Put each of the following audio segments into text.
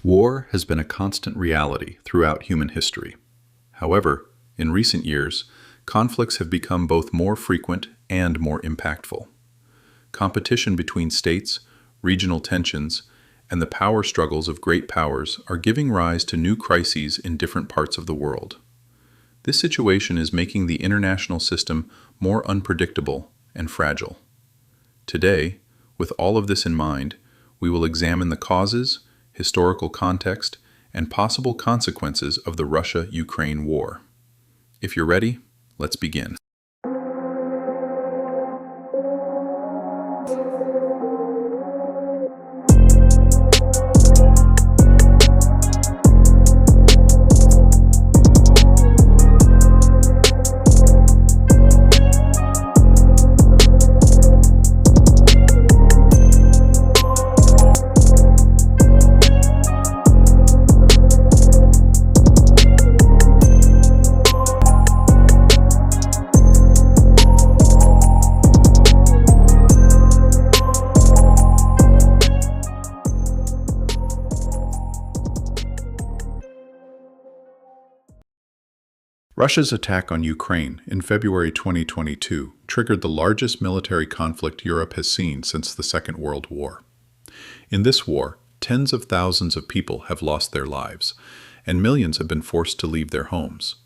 War has been a constant reality throughout human history. However, in recent years, conflicts have become both more frequent and more impactful. Competition between states, regional tensions, and the power struggles of great powers are giving rise to new crises in different parts of the world. This situation is making the international system more unpredictable and fragile. Today, with all of this in mind, we will examine the causes, historical context, and possible consequences of the Russia-Ukraine war. If you're ready, let's begin. Russia's attack on Ukraine in February 2022 triggered the largest military conflict Europe has seen since the Second World War. In this war, tens of thousands of people have lost their lives, and millions have been forced to leave their homes.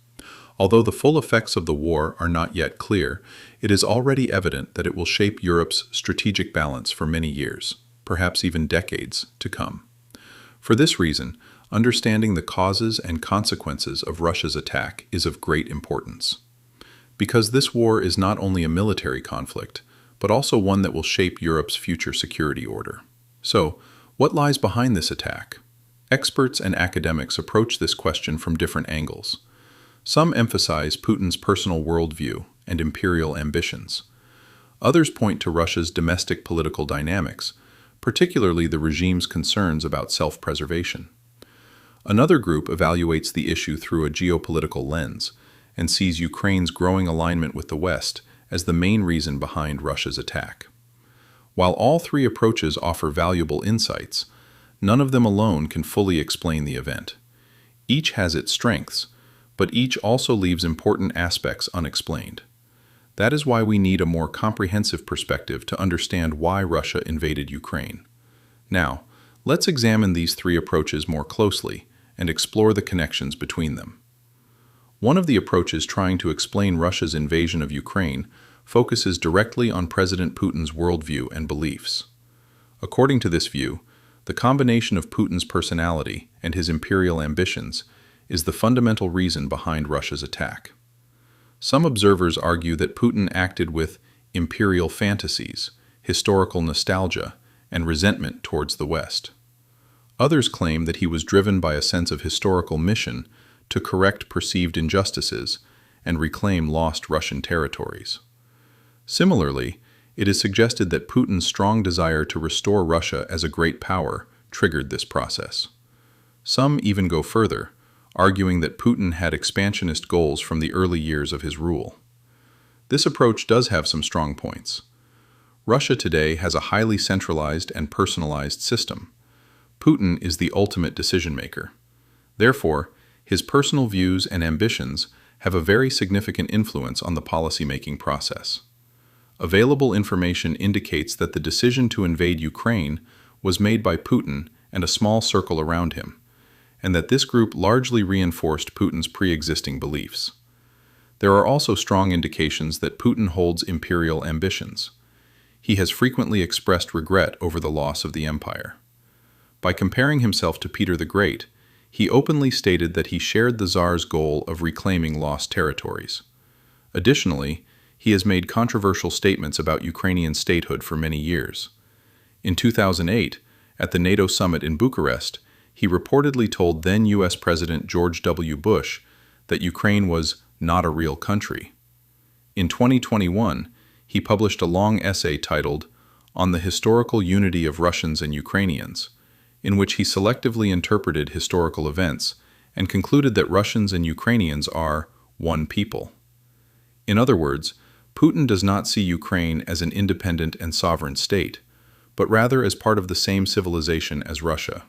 Although the full effects of the war are not yet clear, it is already evident that it will shape Europe's strategic balance for many years, perhaps even decades, to come. For this reason, understanding the causes and consequences of Russia's attack is of great importance. Because this war is not only a military conflict, but also one that will shape Europe's future security order. So, what lies behind this attack? Experts and academics approach this question from different angles. Some emphasize Putin's personal worldview and imperial ambitions. Others point to Russia's domestic political dynamics, particularly the regime's concerns about self-preservation. Another group evaluates the issue through a geopolitical lens and sees Ukraine's growing alignment with the West as the main reason behind Russia's attack. While all three approaches offer valuable insights, none of them alone can fully explain the event. Each has its strengths, but each also leaves important aspects unexplained. That is why we need a more comprehensive perspective to understand why Russia invaded Ukraine. Now, let's examine these three approaches more closely and explore the connections between them. One of the approaches trying to explain Russia's invasion of Ukraine focuses directly on President Putin's worldview and beliefs. According to this view, the combination of Putin's personality and his imperial ambitions is the fundamental reason behind Russia's attack. Some observers argue that Putin acted with imperial fantasies, historical nostalgia, and resentment towards the West. Others claim that he was driven by a sense of historical mission to correct perceived injustices and reclaim lost Russian territories. Similarly, it is suggested that Putin's strong desire to restore Russia as a great power triggered this process. Some even go further, arguing that Putin had expansionist goals from the early years of his rule. This approach does have some strong points. Russia today has a highly centralized and personalized system. Putin is the ultimate decision-maker. Therefore, his personal views and ambitions have a very significant influence on the policy-making process. Available information indicates that the decision to invade Ukraine was made by Putin and a small circle around him, and that this group largely reinforced Putin's pre-existing beliefs. There are also strong indications that Putin holds imperial ambitions. He has frequently expressed regret over the loss of the empire. By comparing himself to Peter the Great, he openly stated that he shared the Tsar's goal of reclaiming lost territories. Additionally, he has made controversial statements about Ukrainian statehood for many years. In 2008, at the NATO summit in Bucharest, he reportedly told then U.S. President George W. Bush that Ukraine was not a real country. In 2021, he published a long essay titled On the Historical Unity of Russians and Ukrainians, in which he selectively interpreted historical events and concluded that Russians and Ukrainians are one people. In other words, Putin does not see Ukraine as an independent and sovereign state, but rather as part of the same civilization as Russia.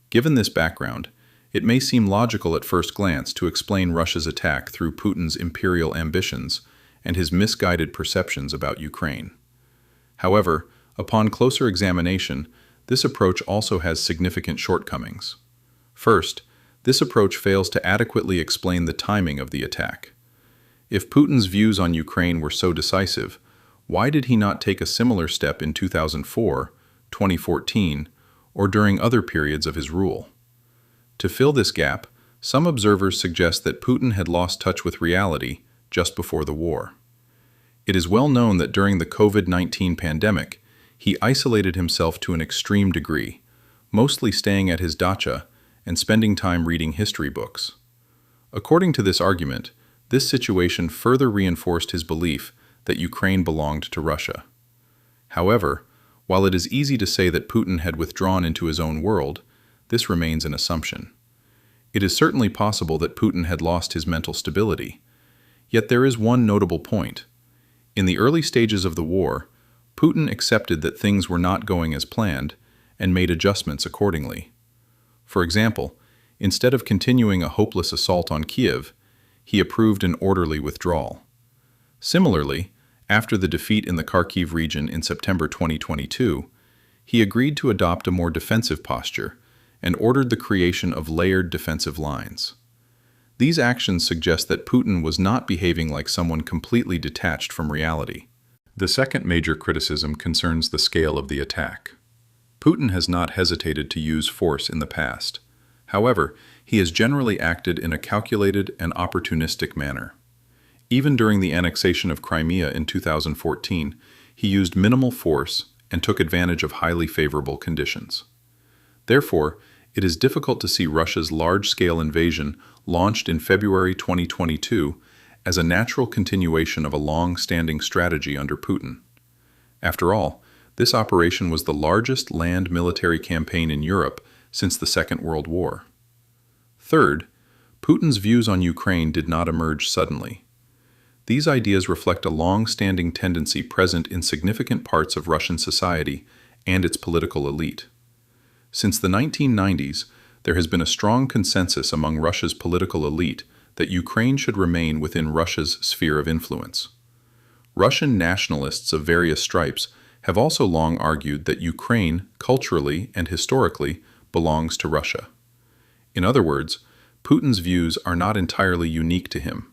Given this background, it may seem logical at first glance to explain Russia's attack through Putin's imperial ambitions and his misguided perceptions about Ukraine. However, upon closer examination, this approach also has significant shortcomings. First, this approach fails to adequately explain the timing of the attack. If Putin's views on Ukraine were so decisive, why did he not take a similar step in 2004, 2014, or during other periods of his rule? To fill this gap, some observers suggest that Putin had lost touch with reality just before the war. It is well known that during the COVID-19 pandemic, he isolated himself to an extreme degree, mostly staying at his dacha and spending time reading history books. According to this argument, this situation further reinforced his belief that Ukraine belonged to Russia. However, while it is easy to say that Putin had withdrawn into his own world, this remains an assumption. It is certainly possible that Putin had lost his mental stability. Yet there is one notable point. In the early stages of the war, Putin accepted that things were not going as planned and made adjustments accordingly. For example, instead of continuing a hopeless assault on Kiev, he approved an orderly withdrawal. Similarly, after the defeat in the Kharkiv region in September 2022, he agreed to adopt a more defensive posture and ordered the creation of layered defensive lines. These actions suggest that Putin was not behaving like someone completely detached from reality. The second major criticism concerns the scale of the attack. Putin has not hesitated to use force in the past. However, he has generally acted in a calculated and opportunistic manner. Even during the annexation of Crimea in 2014, he used minimal force and took advantage of highly favorable conditions. Therefore, it is difficult to see Russia's large-scale invasion launched in February 2022 as a natural continuation of a long-standing strategy under Putin. After all, this operation was the largest land military campaign in Europe since the Second World War. Third, Putin's views on Ukraine did not emerge suddenly. These ideas reflect a long-standing tendency present in significant parts of Russian society and its political elite. Since the 1990s, there has been a strong consensus among Russia's political elite that Ukraine should remain within Russia's sphere of influence. Russian nationalists of various stripes have also long argued that Ukraine, culturally and historically, belongs to Russia. In other words, Putin's views are not entirely unique to him.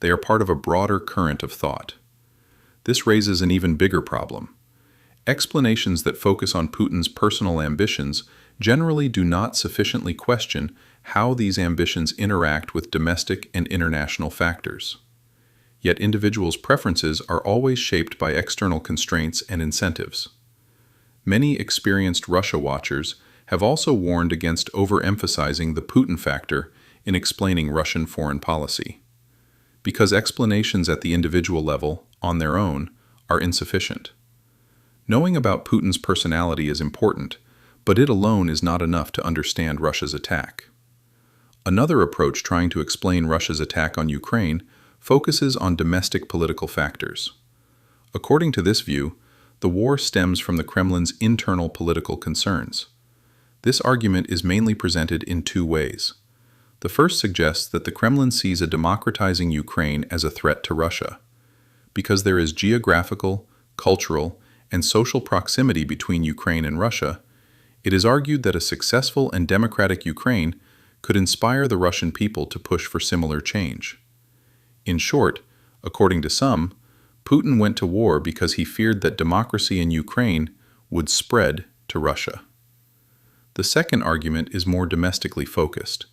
They are part of a broader current of thought. This raises an even bigger problem. Explanations that focus on Putin's personal ambitions generally do not sufficiently question how these ambitions interact with domestic and international factors. Yet individuals' preferences are always shaped by external constraints and incentives. Many experienced Russia watchers have also warned against overemphasizing the Putin factor in explaining Russian foreign policy, because explanations at the individual level, on their own, are insufficient. Knowing about Putin's personality is important, but it alone is not enough to understand Russia's attack. Another approach trying to explain Russia's attack on Ukraine focuses on domestic political factors. According to this view, the war stems from the Kremlin's internal political concerns. This argument is mainly presented in two ways. The first suggests that the Kremlin sees a democratizing Ukraine as a threat to Russia. Because there is geographical, cultural, and social proximity between Ukraine and Russia, it is argued that a successful and democratic Ukraine could inspire the Russian people to push for similar change. In short, according to some, Putin went to war because he feared that democracy in Ukraine would spread to Russia. The second argument is more domestically focused.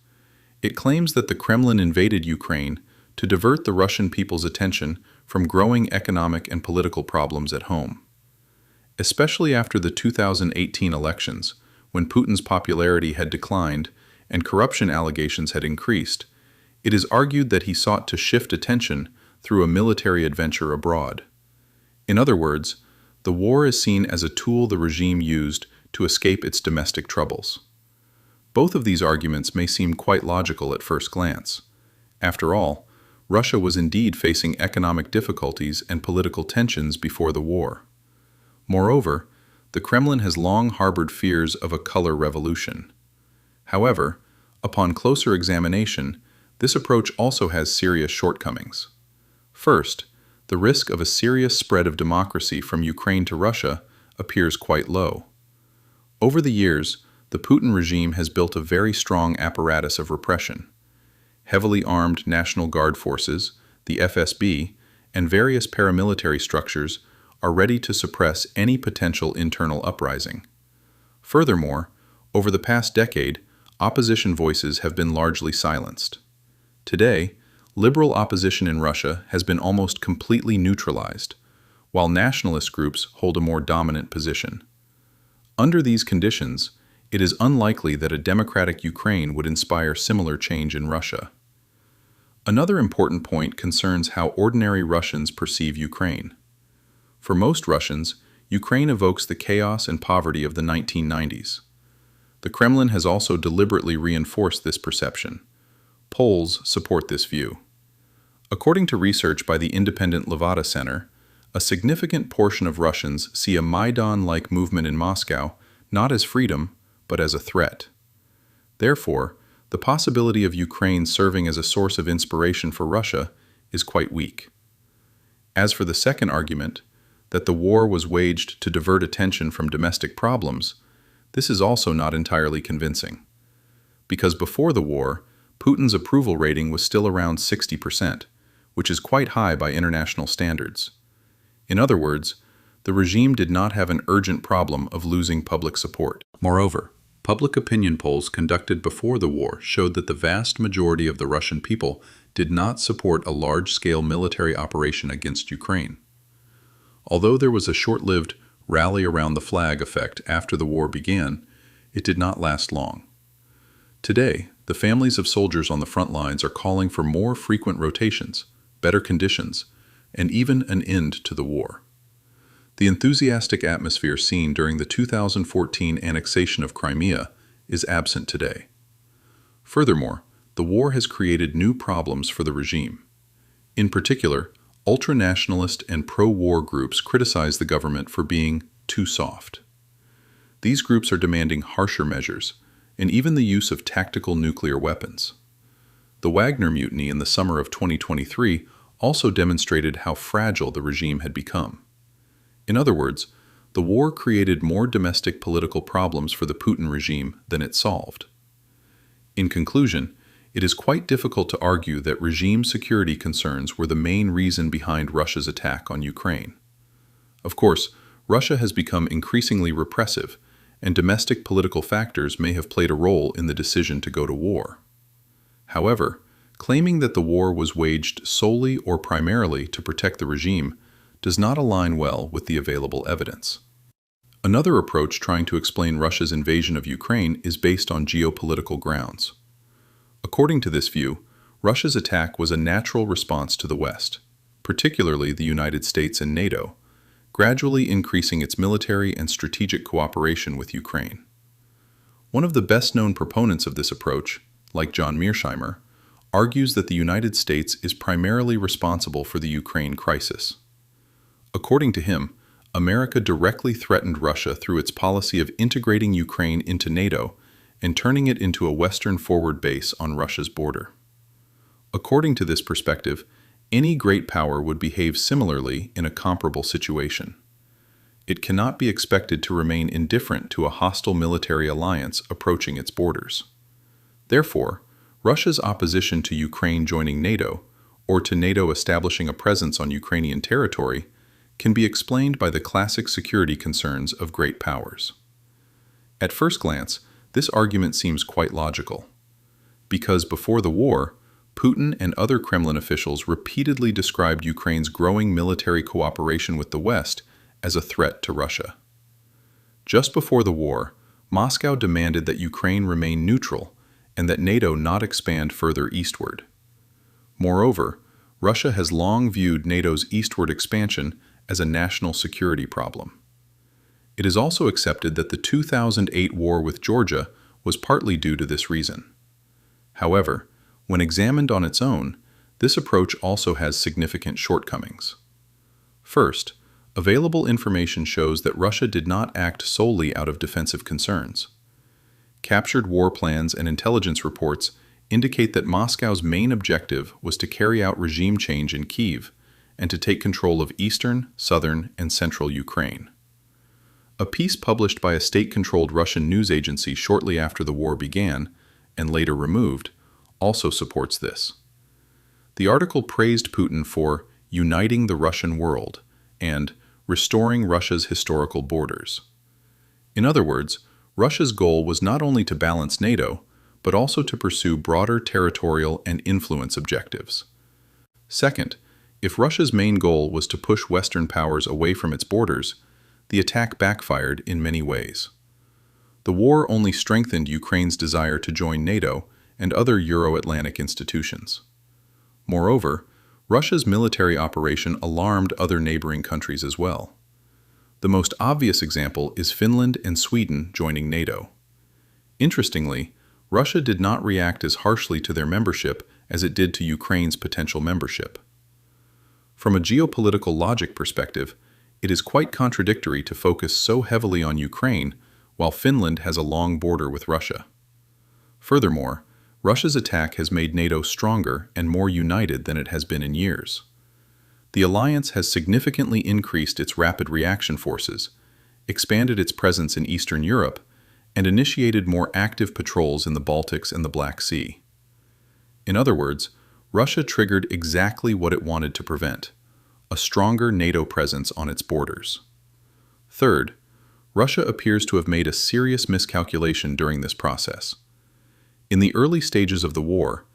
It claims that the Kremlin invaded Ukraine to divert the Russian people's attention from growing economic and political problems at home. Especially after the 2018 elections, when Putin's popularity had declined and corruption allegations had increased, it is argued that he sought to shift attention through a military adventure abroad. In other words, the war is seen as a tool the regime used to escape its domestic troubles. Both of these arguments may seem quite logical at first glance. After all, Russia was indeed facing economic difficulties and political tensions before the war. Moreover, the Kremlin has long harbored fears of a color revolution. However, upon closer examination, this approach also has serious shortcomings. First, the risk of a serious spread of democracy from Ukraine to Russia appears quite low. Over the years, the Putin regime has built a very strong apparatus of repression. Heavily armed National Guard forces, the FSB, and various paramilitary structures are ready to suppress any potential internal uprising. Furthermore, over the past decade, opposition voices have been largely silenced. Today, liberal opposition in Russia has been almost completely neutralized, while nationalist groups hold a more dominant position. Under these conditions, it is unlikely that a democratic Ukraine would inspire similar change in Russia. Another important point concerns how ordinary Russians perceive Ukraine. For most Russians, Ukraine evokes the chaos and poverty of the 1990s. The Kremlin has also deliberately reinforced this perception. Polls support this view. According to research by the independent Levada Center, a significant portion of Russians see a Maidan-like movement in Moscow not as freedom, but as a threat. Therefore, the possibility of Ukraine serving as a source of inspiration for Russia is quite weak. As for the second argument, that the war was waged to divert attention from domestic problems, this is also not entirely convincing. Because before the war, Putin's approval rating was still around 60%, which is quite high by international standards. In other words, the regime did not have an urgent problem of losing public support. Moreover, public opinion polls conducted before the war showed that the vast majority of the Russian people did not support a large-scale military operation against Ukraine. Although there was a short-lived rally around the flag effect after the war began, it did not last long. Today, the families of soldiers on the front lines are calling for more frequent rotations, better conditions, and even an end to the war. The enthusiastic atmosphere seen during the 2014 annexation of Crimea is absent today. Furthermore, the war has created new problems for the regime. In particular, ultranationalist and pro-war groups criticize the government for being too soft. These groups are demanding harsher measures, and even the use of tactical nuclear weapons. The Wagner mutiny in the summer of 2023 also demonstrated how fragile the regime had become. In other words, the war created more domestic political problems for the Putin regime than it solved. In conclusion, it is quite difficult to argue that regime security concerns were the main reason behind Russia's attack on Ukraine. Of course, Russia has become increasingly repressive, and domestic political factors may have played a role in the decision to go to war. However, claiming that the war was waged solely or primarily to protect the regime does not align well with the available evidence. Another approach trying to explain Russia's invasion of Ukraine is based on geopolitical grounds. According to this view, Russia's attack was a natural response to the West, particularly the United States and NATO, gradually increasing its military and strategic cooperation with Ukraine. One of the best-known proponents of this approach, like John Mearsheimer, argues that the United States is primarily responsible for the Ukraine crisis. According to him, America directly threatened Russia through its policy of integrating Ukraine into NATO and turning it into a Western forward base on Russia's border. According to this perspective, any great power would behave similarly in a comparable situation. It cannot be expected to remain indifferent to a hostile military alliance approaching its borders. Therefore, Russia's opposition to Ukraine joining NATO, or to NATO establishing a presence on Ukrainian territory, can be explained by the classic security concerns of great powers. At first glance, this argument seems quite logical. Because before the war, Putin and other Kremlin officials repeatedly described Ukraine's growing military cooperation with the West as a threat to Russia. Just before the war, Moscow demanded that Ukraine remain neutral and that NATO not expand further eastward. Moreover, Russia has long viewed NATO's eastward expansion as a national security problem. It is also accepted that the 2008 war with Georgia was partly due to this reason. However, when examined on its own, this approach also has significant shortcomings. First, available information shows that Russia did not act solely out of defensive concerns. Captured war plans and intelligence reports indicate that Moscow's main objective was to carry out regime change in Kyiv and to take control of eastern, southern, and central Ukraine. A piece published by a state-controlled Russian news agency shortly after the war began, and later removed, also supports this. The article praised Putin for uniting the Russian world and restoring Russia's historical borders. In other words, Russia's goal was not only to balance NATO, but also to pursue broader territorial and influence objectives. Second, if Russia's main goal was to push Western powers away from its borders, the attack backfired in many ways. The war only strengthened Ukraine's desire to join NATO and other Euro-Atlantic institutions. Moreover, Russia's military operation alarmed other neighboring countries as well. The most obvious example is Finland and Sweden joining NATO. Interestingly, Russia did not react as harshly to their membership as it did to Ukraine's potential membership. From a geopolitical logic perspective, it is quite contradictory to focus so heavily on Ukraine while Finland has a long border with Russia. Furthermore, Russia's attack has made NATO stronger and more united than it has been in years. The alliance has significantly increased its rapid reaction forces, expanded its presence in Eastern Europe, and initiated more active patrols in the Baltics and the Black Sea. In other words, Russia triggered exactly what it wanted to prevent: a stronger NATO presence on its borders. Third, Russia appears to have made a serious miscalculation during this process. In the early stages of the war,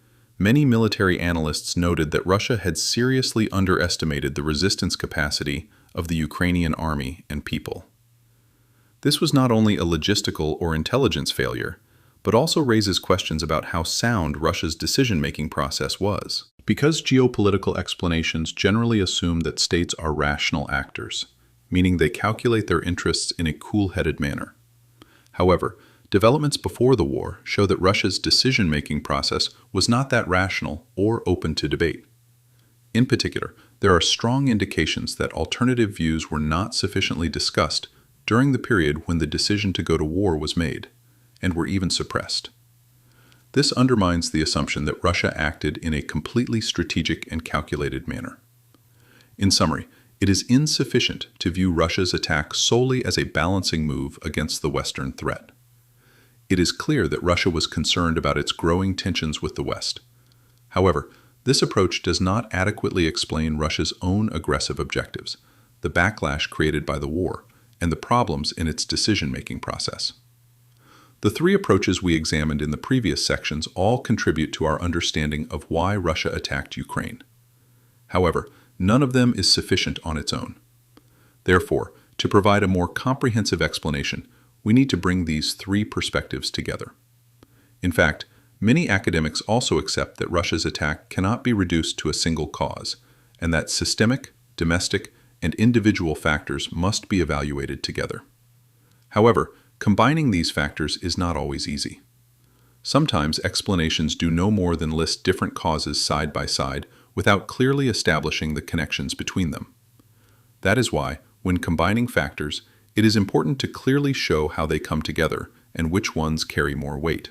many military analysts noted that Russia had seriously underestimated the resistance capacity of the Ukrainian army and people. This was not only a logistical or intelligence failure, but also raises questions about how sound Russia's decision-making process was. Because geopolitical explanations generally assume that states are rational actors, meaning they calculate their interests in a cool-headed manner. However, developments before the war show that Russia's decision-making process was not that rational or open to debate. In particular, there are strong indications that alternative views were not sufficiently discussed during the period when the decision to go to war was made, and were even suppressed. This undermines the assumption that Russia acted in a completely strategic and calculated manner. In summary, it is insufficient to view Russia's attack solely as a balancing move against the Western threat. It is clear that Russia was concerned about its growing tensions with the West. However, this approach does not adequately explain Russia's own aggressive objectives, the backlash created by the war, and the problems in its decision-making process. The three approaches we examined in the previous sections all contribute to our understanding of why Russia attacked Ukraine. However, none of them is sufficient on its own. Therefore, to provide a more comprehensive explanation, we need to bring these three perspectives together. In fact, many academics also accept that Russia's attack cannot be reduced to a single cause, and that systemic, domestic, and individual factors must be evaluated together. However, combining these factors is not always easy. Sometimes explanations do no more than list different causes side by side without clearly establishing the connections between them. That is why, when combining factors, it is important to clearly show how they come together and which ones carry more weight.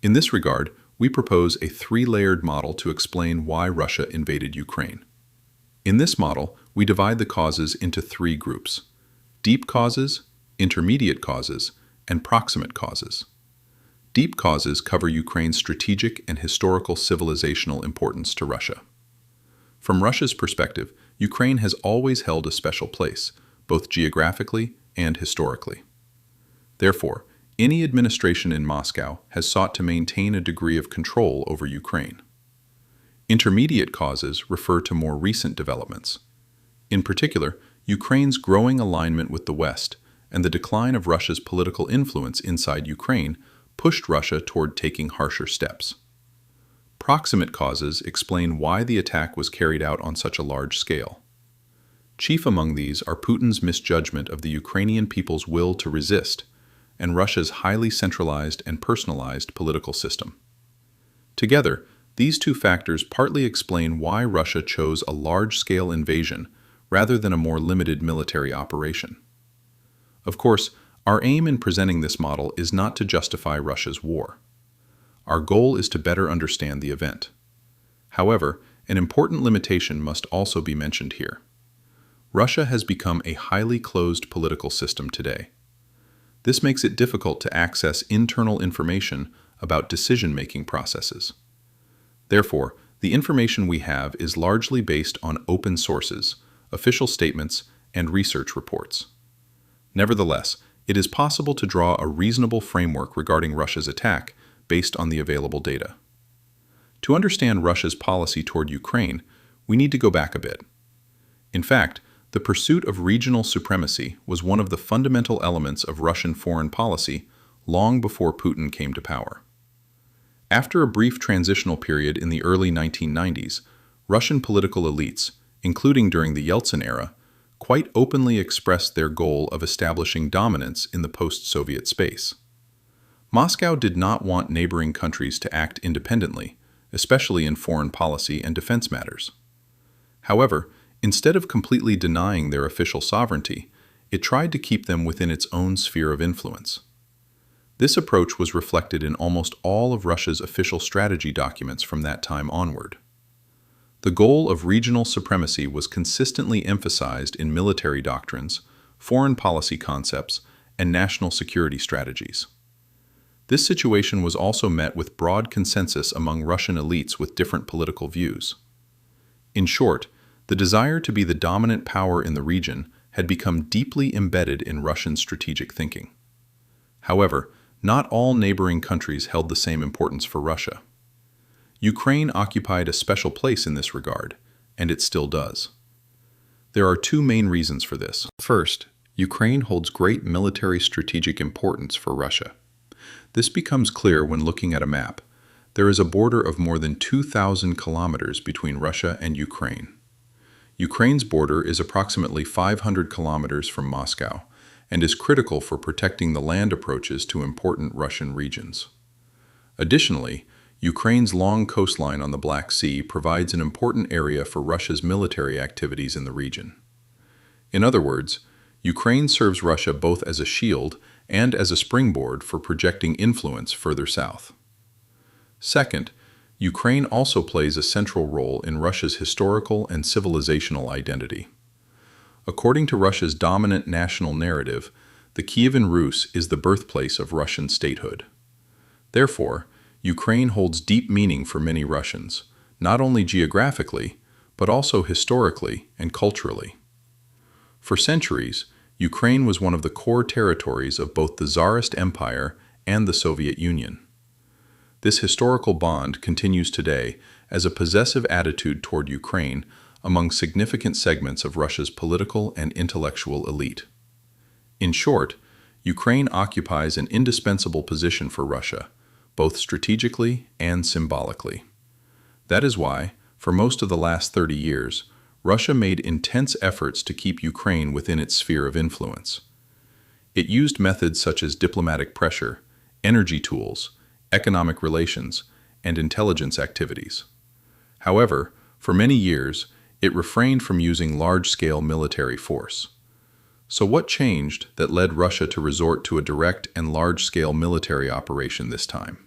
In this regard, we propose a three-layered model to explain why Russia invaded Ukraine. In this model, we divide the causes into three groups: deep causes, intermediate causes, and proximate causes. Deep causes cover Ukraine's strategic and historical civilizational importance to Russia. From Russia's perspective, Ukraine has always held a special place, both geographically and historically. Therefore, any administration in Moscow has sought to maintain a degree of control over Ukraine. Intermediate causes refer to more recent developments. In particular, Ukraine's growing alignment with the West and the decline of Russia's political influence inside Ukraine pushed Russia toward taking harsher steps. Proximate causes explain why the attack was carried out on such a large scale. Chief among these are Putin's misjudgment of the Ukrainian people's will to resist and Russia's highly centralized and personalized political system. Together, these two factors partly explain why Russia chose a large-scale invasion rather than a more limited military operation. Of course, Our aim in presenting this model is not to justify Russia's war. Our goal is to better understand the event. However, an important limitation must also be mentioned here. Russia has become a highly closed political system today. This makes it difficult to access internal information about decision-making processes. Therefore, the information we have is largely based on open sources, official statements, and research reports. Nevertheless, it is possible to draw a reasonable framework regarding Russia's attack based on the available data. To understand Russia's policy toward Ukraine, we need to go back a bit. In fact, the pursuit of regional supremacy was one of the fundamental elements of Russian foreign policy long before Putin came to power. After a brief transitional period in the early 1990s, Russian political elites, including during the Yeltsin era, quite openly expressed their goal of establishing dominance in the post-Soviet space. Moscow did not want neighboring countries to act independently, especially in foreign policy and defense matters. However, instead of completely denying their official sovereignty, it tried to keep them within its own sphere of influence. This approach was reflected in almost all of Russia's official strategy documents from that time onward. The goal of regional supremacy was consistently emphasized in military doctrines, foreign policy concepts, and national security strategies. This situation was also met with broad consensus among Russian elites with different political views. In short, the desire to be the dominant power in the region had become deeply embedded in Russian strategic thinking. However, not all neighboring countries held the same importance for Russia. Ukraine occupied a special place in this regard, and it still does. There are two main reasons for this. First, Ukraine holds great military strategic importance for Russia. This becomes clear when looking at a map. There is a border of more than 2,000 kilometers between Russia and Ukraine. Ukraine's border is approximately 500 kilometers from Moscow and is critical for protecting the land approaches to important Russian regions. Additionally, Ukraine's long coastline on the Black Sea provides an important area for Russia's military activities in the region. In other words, Ukraine serves Russia both as a shield and as a springboard for projecting influence further south. Second, Ukraine also plays a central role in Russia's historical and civilizational identity. According to Russia's dominant national narrative, the Kievan Rus is the birthplace of Russian statehood. Therefore, Ukraine holds deep meaning for many Russians, not only geographically, but also historically and culturally. For centuries, Ukraine was one of the core territories of both the Tsarist Empire and the Soviet Union. This historical bond continues today as a possessive attitude toward Ukraine among significant segments of Russia's political and intellectual elite. In short, Ukraine occupies an indispensable position for Russia, both strategically and symbolically. That is why, for most of the last 30 years, Russia made intense efforts to keep Ukraine within its sphere of influence. It used methods such as diplomatic pressure, energy tools, economic relations, and intelligence activities. However, for many years, it refrained from using large-scale military force. So what changed that led Russia to resort to a direct and large-scale military operation this time?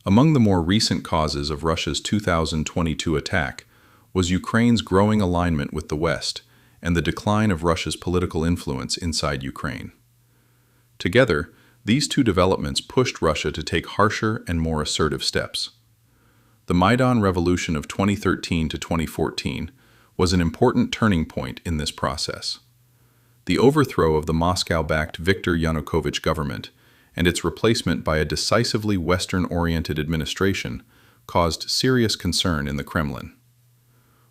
Among the more recent causes of Russia's 2022 attack was Ukraine's growing alignment with the West and the decline of Russia's political influence inside Ukraine. Together, these two developments pushed Russia to take harsher and more assertive steps. The Maidan Revolution of 2013 to 2014 was an important turning point in this process. The overthrow of the Moscow-backed Viktor Yanukovych government and its replacement by a decisively Western-oriented administration caused serious concern in the Kremlin.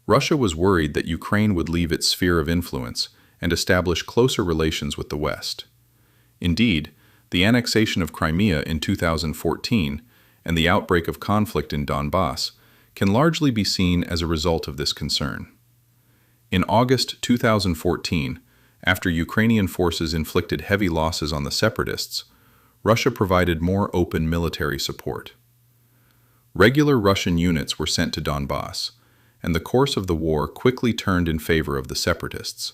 Russia was worried that Ukraine would leave its sphere of influence and establish closer relations with the West. Indeed, the annexation of Crimea in 2014 and the outbreak of conflict in Donbass can largely be seen as a result of this concern. In August 2014, after Ukrainian forces inflicted heavy losses on the separatists, Russia provided more open military support. Regular Russian units were sent to Donbass, and the course of the war quickly turned in favor of the separatists.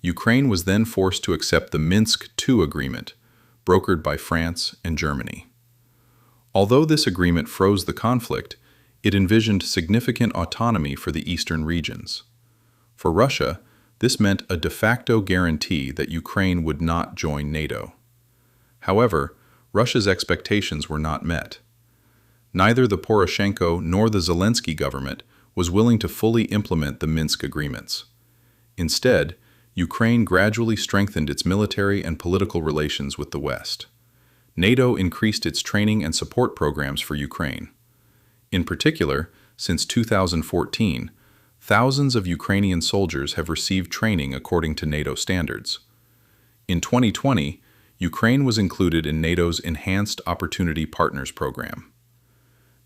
Ukraine was then forced to accept the Minsk II agreement, brokered by France and Germany. Although this agreement froze the conflict, it envisioned significant autonomy for the eastern regions. For Russia, this meant a de facto guarantee that Ukraine would not join NATO. However, Russia's expectations were not met. Neither the Poroshenko nor the Zelensky government was willing to fully implement the Minsk agreements. Instead, Ukraine gradually strengthened its military and political relations with the West. NATO increased its training and support programs for Ukraine. In particular, since 2014, thousands of Ukrainian soldiers have received training according to NATO standards. In 2020, Ukraine was included in NATO's Enhanced Opportunity Partners program.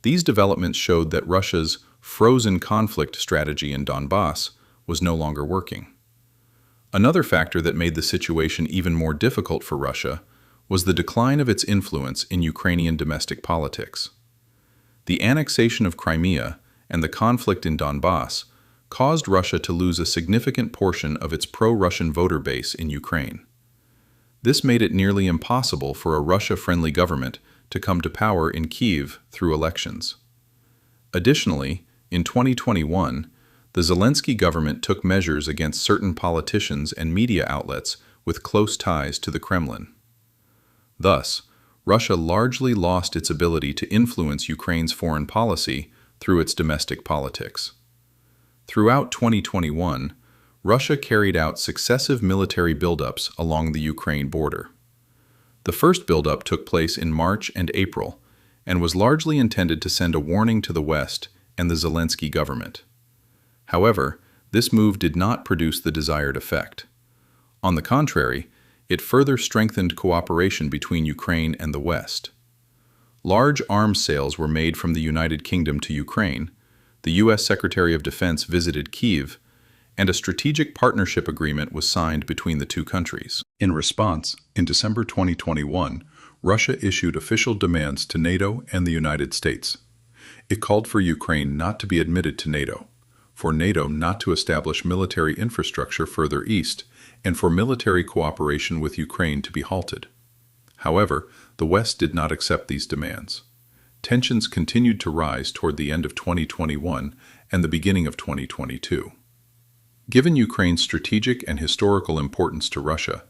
These developments showed that Russia's frozen conflict strategy in Donbass was no longer working. Another factor that made the situation even more difficult for Russia was the decline of its influence in Ukrainian domestic politics. The annexation of Crimea and the conflict in Donbass caused Russia to lose a significant portion of its pro-Russian voter base in Ukraine. This made it nearly impossible for a Russia-friendly government to come to power in Kyiv through elections. Additionally, in 2021, the Zelensky government took measures against certain politicians and media outlets with close ties to the Kremlin. Thus, Russia largely lost its ability to influence Ukraine's foreign policy through its domestic politics. Throughout 2021, Russia carried out successive military buildups along the Ukraine border. The first buildup took place in March and April and was largely intended to send a warning to the West and the Zelensky government. However, this move did not produce the desired effect. On the contrary, it further strengthened cooperation between Ukraine and the West. Large arms sales were made from the United Kingdom to Ukraine, the U.S. Secretary of Defense visited Kyiv, and a strategic partnership agreement was signed between the two countries. In response, in December 2021, Russia issued official demands to NATO and the United States. It called for Ukraine not to be admitted to NATO, for NATO not to establish military infrastructure further east, and for military cooperation with Ukraine to be halted. However, the West did not accept these demands. Tensions continued to rise toward the end of 2021 and the beginning of 2022. Given Ukraine's strategic and historical importance to Russia,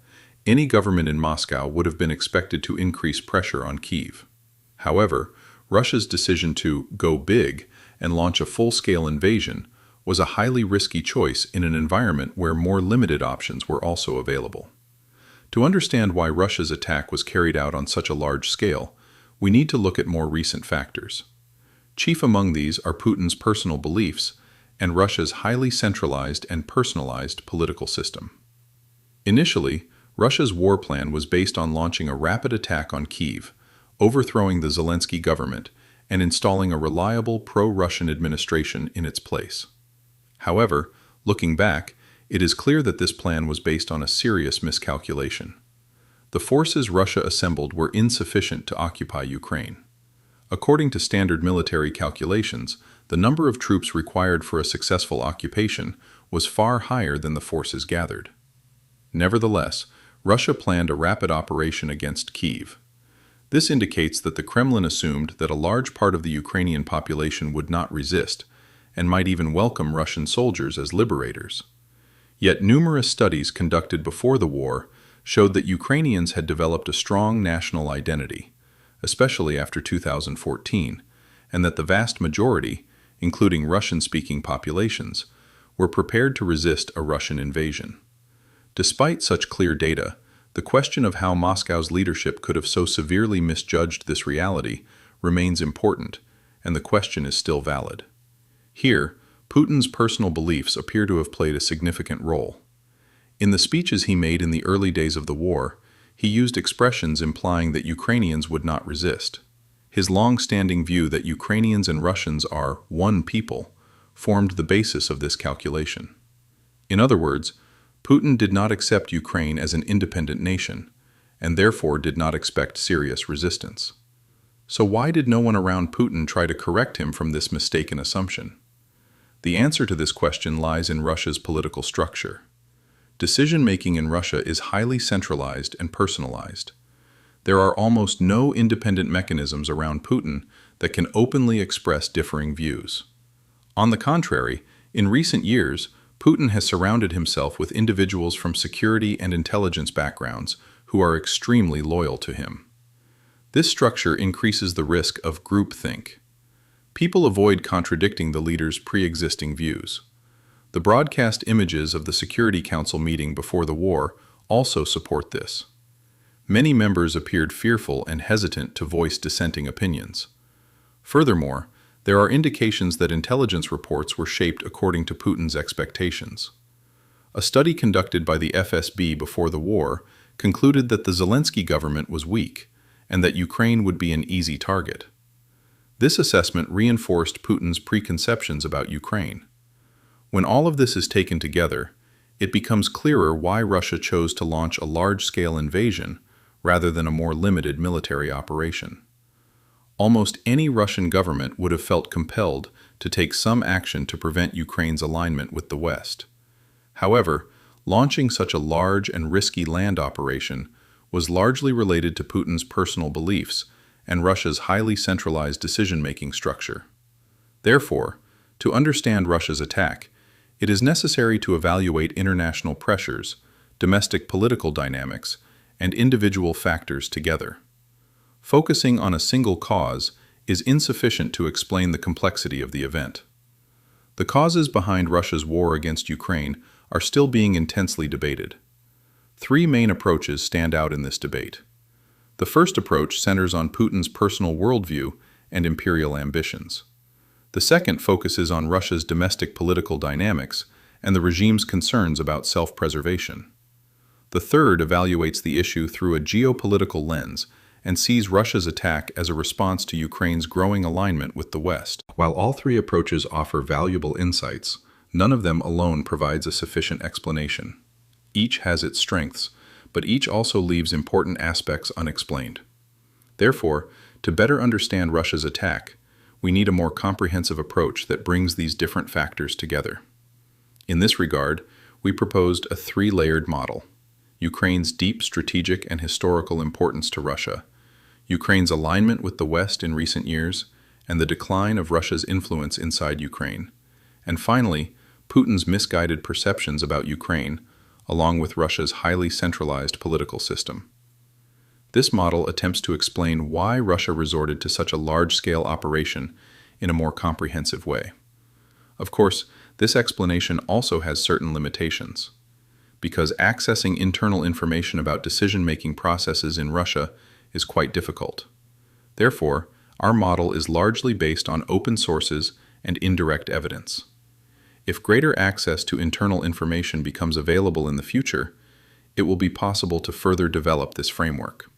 any government in Moscow would have been expected to increase pressure on Kyiv. However, Russia's decision to go big and launch a full-scale invasion was a highly risky choice in an environment where more limited options were also available. To understand why Russia's attack was carried out on such a large scale, we need to look at more recent factors. Chief among these are Putin's personal beliefs and Russia's highly centralized and personalized political system. Initially, Russia's war plan was based on launching a rapid attack on Kyiv, overthrowing the Zelensky government, and installing a reliable pro-Russian administration in its place. However, looking back, it is clear that this plan was based on a serious miscalculation. The forces Russia assembled were insufficient to occupy Ukraine. According to standard military calculations, the number of troops required for a successful occupation was far higher than the forces gathered. Nevertheless, Russia planned a rapid operation against Kyiv. This indicates that the Kremlin assumed that a large part of the Ukrainian population would not resist, and might even welcome Russian soldiers as liberators. Yet numerous studies conducted before the war showed that Ukrainians had developed a strong national identity, especially after 2014, and that the vast majority, including Russian-speaking populations, were prepared to resist a Russian invasion. Despite such clear data, the question of how Moscow's leadership could have so severely misjudged this reality remains important, and the question is still valid. Here, Putin's personal beliefs appear to have played a significant role. In the speeches he made in the early days of the war, he used expressions implying that Ukrainians would not resist. His long-standing view that Ukrainians and Russians are one people formed the basis of this calculation. In other words, Putin did not accept Ukraine as an independent nation, and therefore did not expect serious resistance. So why did no one around Putin try to correct him from this mistaken assumption? The answer to this question lies in Russia's political structure. decision-making in Russia is highly centralized and personalized. There are almost no independent mechanisms around Putin that can openly express differing views. On the contrary, in recent years, Putin has surrounded himself with individuals from security and intelligence backgrounds who are extremely loyal to him. This structure increases the risk of groupthink. People avoid contradicting the leader's pre-existing views. The broadcast images of the Security Council meeting before the war also support this. Many members appeared fearful and hesitant to voice dissenting opinions. Furthermore, there are indications that intelligence reports were shaped according to Putin's expectations. A study conducted by the FSB before the war concluded that the Zelensky government was weak and that Ukraine would be an easy target. This assessment reinforced Putin's preconceptions about Ukraine. When all of this is taken together, it becomes clearer why Russia chose to launch a large-scale invasion rather than a more limited military operation. Almost any Russian government would have felt compelled to take some action to prevent Ukraine's alignment with the West. However, launching such a large and risky land operation was largely related to Putin's personal beliefs and Russia's highly centralized decision-making structure. Therefore, to understand Russia's attack, it is necessary to evaluate international pressures, domestic political dynamics, and individual factors together. Focusing on a single cause is insufficient to explain the complexity of the event. The causes behind Russia's war against Ukraine are still being intensely debated. Three main approaches stand out in this debate. The first approach centers on Putin's personal worldview and imperial ambitions. The second focuses on Russia's domestic political dynamics and the regime's concerns about self-preservation. The third evaluates the issue through a geopolitical lens and sees Russia's attack as a response to Ukraine's growing alignment with the West. While all three approaches offer valuable insights, none of them alone provides a sufficient explanation. Each has its strengths, but each also leaves important aspects unexplained. Therefore, to better understand Russia's attack, we need a more comprehensive approach that brings these different factors together. In this regard, we proposed a three-layered model: Ukraine's deep strategic and historical importance to Russia, Ukraine's alignment with the West in recent years, and the decline of Russia's influence inside Ukraine, and finally, Putin's misguided perceptions about Ukraine, along with Russia's highly centralized political system. This model attempts to explain why Russia resorted to such a large-scale operation in a more comprehensive way. Of course, this explanation also has certain limitations, because accessing internal information about decision-making processes in Russia is quite difficult. Therefore, our model is largely based on open sources and indirect evidence. If greater access to internal information becomes available in the future, it will be possible to further develop this framework.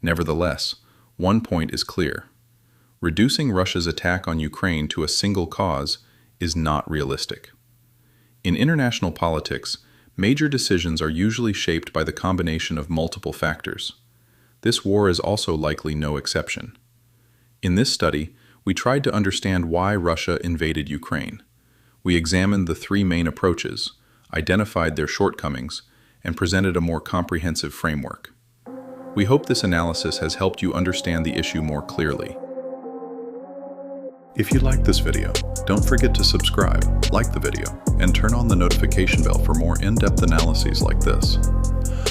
Nevertheless, one point is clear: reducing Russia's attack on Ukraine to a single cause is not realistic. In international politics, major decisions are usually shaped by the combination of multiple factors. This war is also likely no exception. In this study, we tried to understand why Russia invaded Ukraine. We examined the three main approaches, identified their shortcomings, and presented a more comprehensive framework. We hope this analysis has helped you understand the issue more clearly. If you liked this video, don't forget to subscribe, like the video, and turn on the notification bell for more in-depth analyses like this.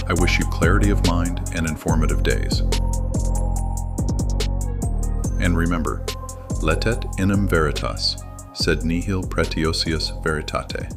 I wish you clarity of mind and informative days. And remember, letet inem veritas, sed nihil pretiosius veritate.